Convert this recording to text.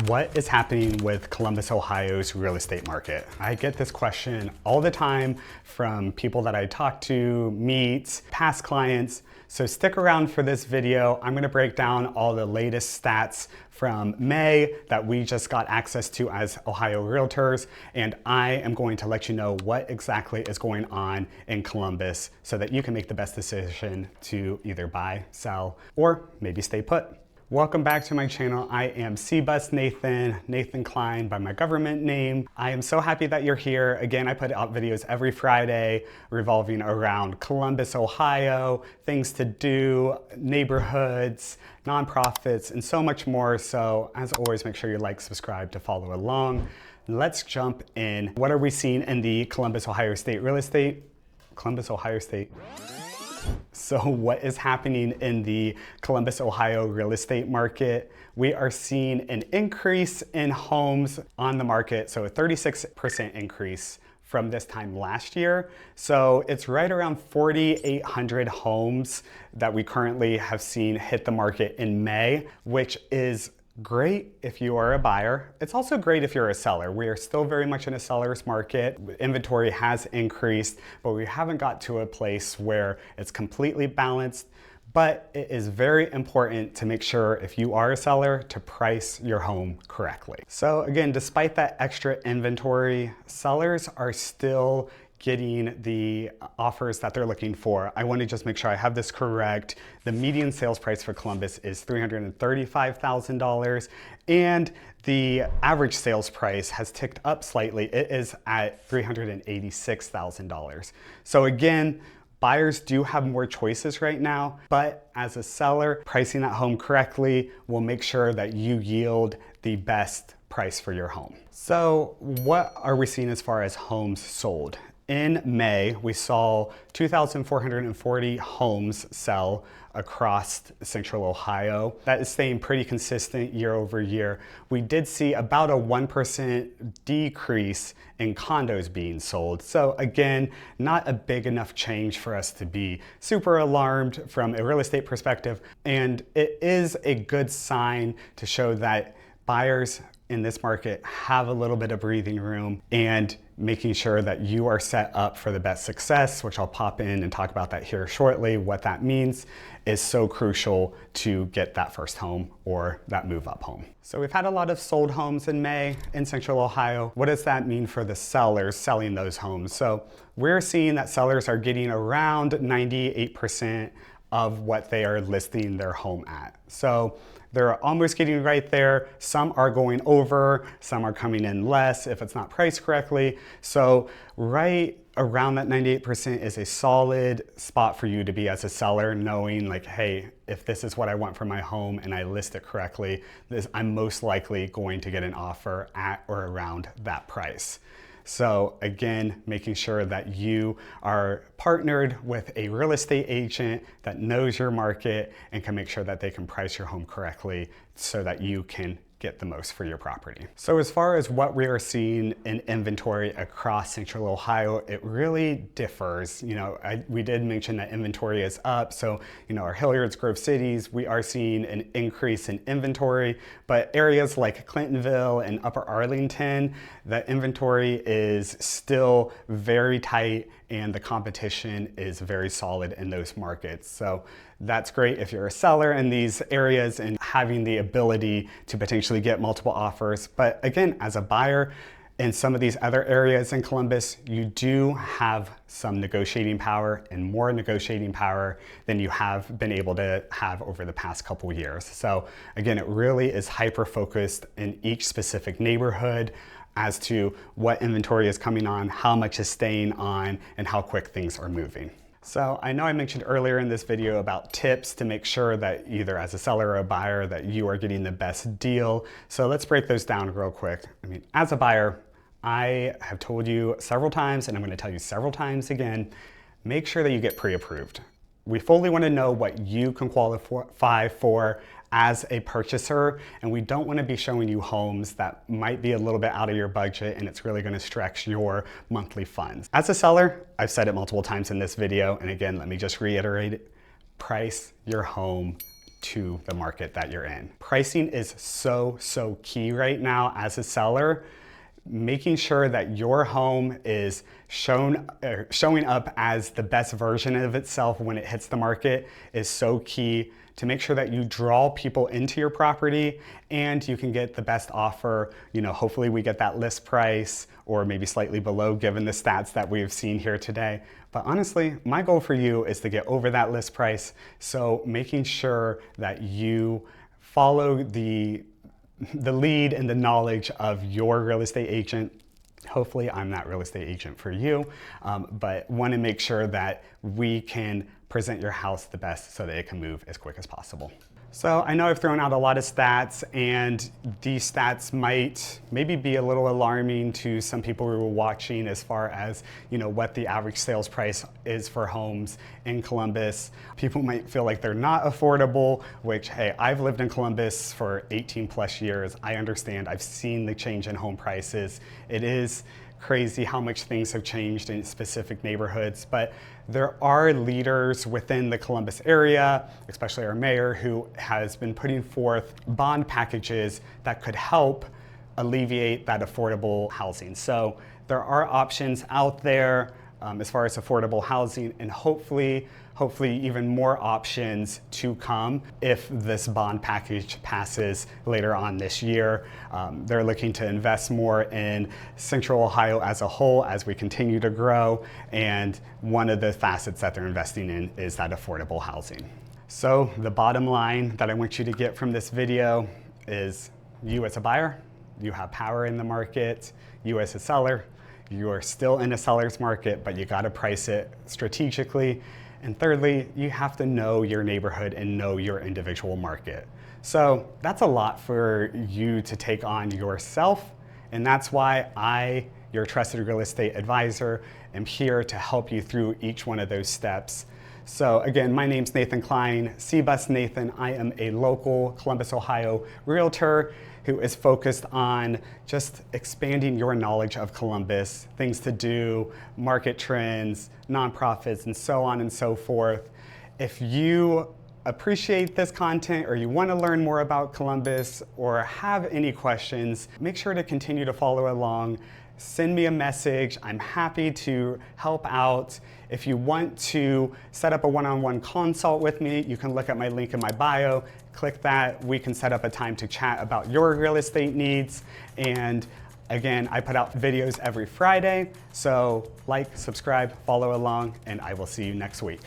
What is happening with Columbus, Ohio's real estate market? I get this question all the time from people that I talk to, meet, past clients. So stick around for this video. I'm gonna break down all the latest stats from May that we just got access to as Ohio Realtors. And I am going to let you know what exactly is going on in Columbus so that you can make the best decision to either buy, sell, or maybe stay put. Welcome back to my channel. I am cbusnathan, Nathan Klein by my government name. I am so happy that you're here. Again, I put out videos every Friday revolving around Columbus, Ohio, things to do, neighborhoods, nonprofits, and so much more. So as always, make sure you like, subscribe to follow along. Let's jump in. What are we seeing in the Columbus, Ohio state real estate? Columbus, Ohio state. So what is happening in the Columbus, Ohio real estate market? We are seeing an increase in homes on the market, so a 36% increase from this time last year. So it's right around 4,800 homes that we currently have seen hit the market in May, which is great if you are a buyer. It's also great if you're a seller. We are still very much in a seller's market. Inventory has increased, but we haven't got to a place where it's completely balanced. But it is very important to make sure if you are a seller to price your home correctly. So again, despite that extra inventory, sellers are still getting the offers that they're looking for. I want to just make sure I have this correct. The median sales price for Columbus is $335,000 and the average sales price has ticked up slightly. It is at $386,000. So again, buyers do have more choices right now, but as a seller, pricing that home correctly will make sure that you yield the best price for your home. So what are we seeing as far as homes sold? In May, we saw 2,440 homes sell across Central Ohio. That is staying pretty consistent year over year. We did see about a 1% decrease in condos being sold. So again, not a big enough change for us to be super alarmed from a real estate perspective. And it is a good sign to show that buyers in this market have a little bit of breathing room, and making sure that you are set up for the best success, which I'll pop in and talk about that here shortly. What that means is so crucial to get that first home or that move up home. So we've had a lot of sold homes in May in Central Ohio. What does that mean for the sellers selling those homes? So we're seeing that sellers are getting around 98% of what they are listing their home at. So they're almost getting right there. Some are going over, some are coming in less if it's not priced correctly. So right around that 98% is a solid spot for you to be as a seller, knowing like, hey, if this is what I want for my home and I list it correctly, I'm most likely going to get an offer at or around that price. So again, making sure that you are partnered with a real estate agent that knows your market and can make sure that they can price your home correctly so that you can get the most for your property. So as far as what we are seeing in inventory across Central Ohio, it really differs. We did mention that inventory is up. So, our Hilliard's, Grove Cities, we are seeing an increase in inventory, but areas like Clintonville and Upper Arlington, the inventory is still very tight and the competition is very solid in those markets. So that's great if you're a seller in these areas and having the ability to potentially get multiple offers. But again, as a buyer in some of these other areas in Columbus, you do have some negotiating power and more negotiating power than you have been able to have over the past couple years. So again, it really is hyper-focused in each specific neighborhood as to what inventory is coming on, how much is staying on, and how quick things are moving. So I know I mentioned earlier in this video about tips to make sure that either as a seller or a buyer that you are getting the best deal. So let's break those down real quick. As a buyer, I have told you several times, and I'm going to tell you several times again, make sure that you get pre-approved. We fully want to know what you can qualify for as a purchaser, and we don't want to be showing you homes that might be a little bit out of your budget and it's really going to stretch your monthly funds. As a seller, I've said it multiple times in this video, and again, let me just reiterate it, price your home to the market that you're in. Pricing is so key right now as a seller. Making sure that your home is showing up as the best version of itself when it hits the market is so key to make sure that you draw people into your property and you can get the best offer. You know, hopefully we get that list price or maybe slightly below given the stats that we've seen here today. But honestly, my goal for you is to get over that list price. So making sure that you follow the lead and the knowledge of your real estate agent. Hopefully I'm that real estate agent for you, but want to make sure that we can present your house the best so that it can move as quick as possible. So I know I've thrown out a lot of stats, and these stats might maybe be a little alarming to some people who are watching as far as, you know, what the average sales price is for homes in Columbus. People might feel like they're not affordable, which, hey, I've lived in Columbus for 18 plus years. I understand. I've seen the change in home prices. It is crazy how much things have changed in specific neighborhoods, but there are leaders within the Columbus area, especially our mayor, who has been putting forth bond packages that could help alleviate that affordable housing. So there are options out there as far as affordable housing, and hopefully even more options to come if this bond package passes later on this year. They're looking to invest more in Central Ohio as a whole as we continue to grow, and one of the facets that they're investing in is that affordable housing. So the bottom line that I want you to get from this video is, you as a buyer, you have power in the market. You as a seller, you are still in a seller's market, but you gotta price it strategically. And thirdly, you have to know your neighborhood and know your individual market. So that's a lot for you to take on yourself. And that's why I, your trusted real estate advisor, am here to help you through each one of those steps. So again, my name's Nathan Klein, cbusnathan. I am a local Columbus, Ohio realtor who is focused on just expanding your knowledge of Columbus, things to do, market trends, nonprofits, and so on and so forth. If you appreciate this content or you want to learn more about Columbus or have any questions, make sure to continue to follow along. Send me a message. I'm happy to help out. If you want to set up a one-on-one consult with me, you can look at my link in my bio. Click that. We can set up a time to chat about your real estate needs. And again, I put out videos every Friday. So like, subscribe, follow along, and I will see you next week.